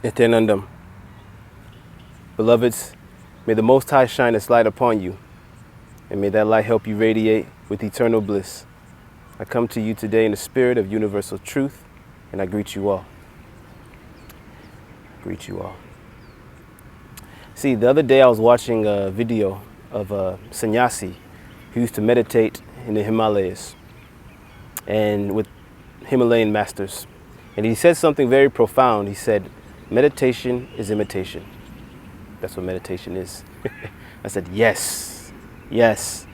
Eternandum. Beloveds, may the Most High shine His light upon you, and may that light help you radiate with eternal bliss. I come to you today in the spirit of universal truth, and I greet you all. Greet you all. See, the other day I was watching a video of a sannyasi who used to meditate in the Himalayas and with Himalayan masters. And he said something very profound. He said, meditation is imitation. That's what meditation is. I said, yes, yes.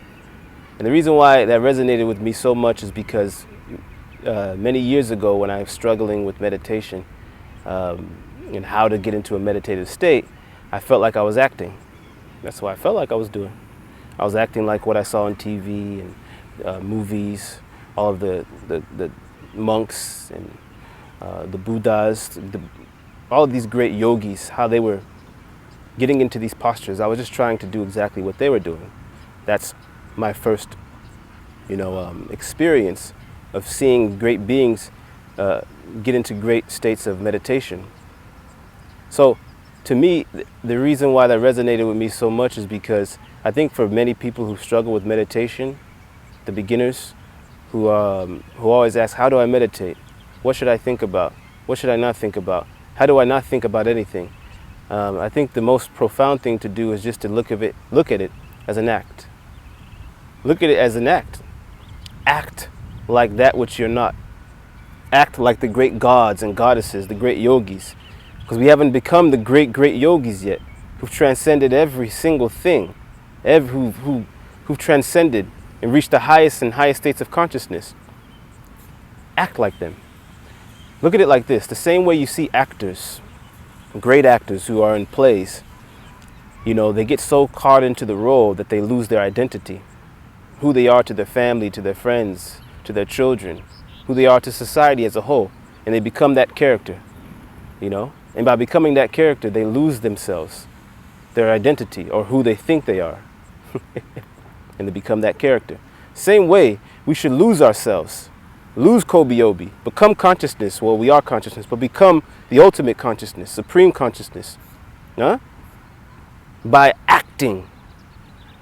And the reason why that resonated with me so much is because many years ago when I was struggling with meditation and how to get into a meditative state, I felt like I was acting. That's what I felt like I was doing. I was acting like what I saw on TV and movies, all of the monks and the Buddhas, all of these great yogis, how they were getting into these postures. I was just trying to do exactly what they were doing. That's my first, experience of seeing great beings get into great states of meditation. So, to me, the reason why that resonated with me so much is because I think for many people who struggle with meditation, the beginners who always ask, how do I meditate? What should I think about? What should I not think about? How do I not think about anything? I think the most profound thing to do is just to look at it as an act. Look at it as an act. Act like that which you're not. Act like the great gods and goddesses, the great yogis. Because we haven't become the great yogis yet, who've transcended every single thing, who've transcended and reached the highest and highest states of consciousness. Act like them. Look at it like this. The same way you see actors, great actors who are in plays, they get so caught into the role that they lose their identity, who they are to their family, to their friends, to their children, who they are to society as a whole, and they become that character, And by becoming that character, they lose themselves, their identity, or who they think they are, and they become that character. Same way, we should lose ourselves. Lose Kobe-Obi, become consciousness. Well, we are consciousness, but become the ultimate consciousness, supreme consciousness. By acting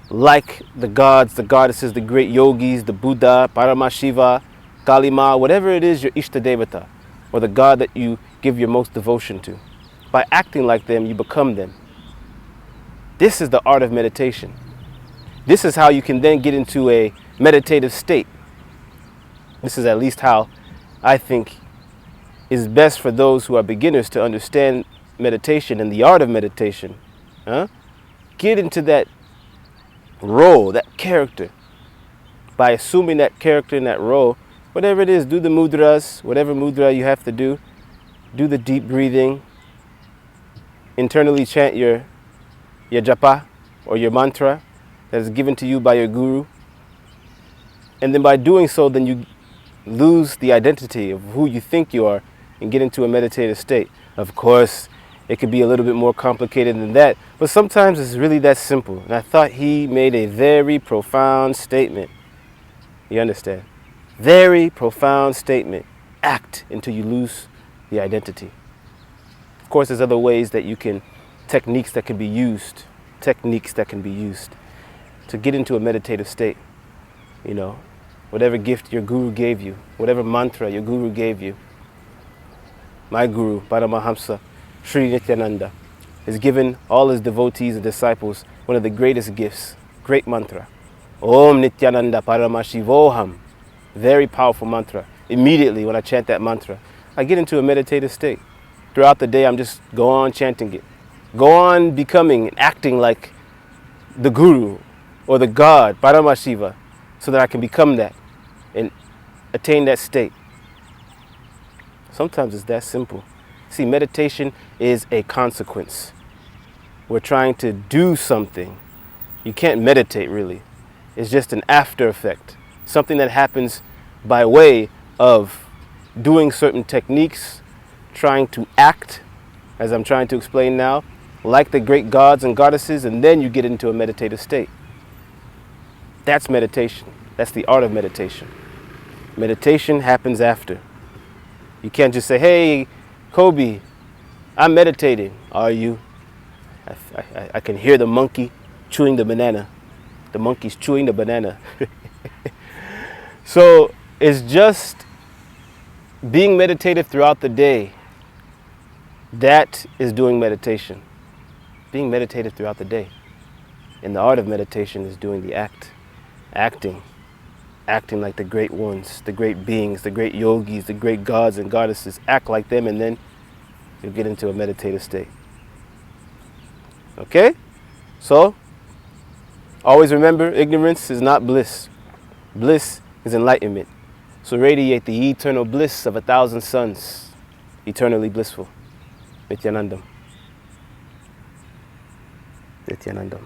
like the gods, the goddesses, the great yogis, the Buddha, Paramashiva, Kalima, whatever it is, your Ishtadevata, or the God that you give your most devotion to. By acting like them, you become them. This is the art of meditation. This is how you can then get into a meditative state. This is at least how I think is best for those who are beginners to understand meditation and the art of meditation. Get into that role, that character. By assuming that character in that role, whatever it is, do the mudras, whatever mudra you have to do the deep breathing, internally chant your japa or your mantra that is given to you by your guru. And then by doing so, then you lose the identity of who you think you are and get into a meditative state. Of course, it could be a little bit more complicated than that, but sometimes it's really that simple. And I thought he made a very profound statement. You understand? Very profound statement. Act until you lose the identity. Of course, there's other ways that you can, techniques that can be used to get into a meditative state. Whatever gift your guru gave you, whatever mantra your guru gave you. My guru, Paramahamsa, Sri Nityananda, has given all his devotees and disciples one of the greatest gifts, great mantra. Om Nityananda Paramashivoham. Very powerful mantra. Immediately when I chant that mantra, I get into a meditative state. Throughout the day, I'm just go on chanting it. Go on becoming and acting like the guru or the God, Paramashiva, so that I can become that and attain that state. Sometimes it's that simple. See, meditation is a consequence. We're trying to do something. You can't meditate really. It's just an after effect. Something that happens by way of doing certain techniques, trying to act, as I'm trying to explain now, like the great gods and goddesses, and then you get into a meditative state. That's meditation. That's the art of meditation. Meditation happens after. You can't just say, hey, Kobe, I'm meditating. Are you? I can hear the monkey chewing the banana. The monkey's chewing the banana. So it's just being meditative throughout the day. That is doing meditation. Being meditative throughout the day. And the art of meditation is doing the act. Acting. Acting like the great ones, the great beings, the great yogis, the great gods and goddesses. Act like them, and then you'll get into a meditative state. Okay? So, always remember, ignorance is not bliss. Bliss is enlightenment. So radiate the eternal bliss of 1,000 suns, eternally blissful. Nityanandam. Nityanandam.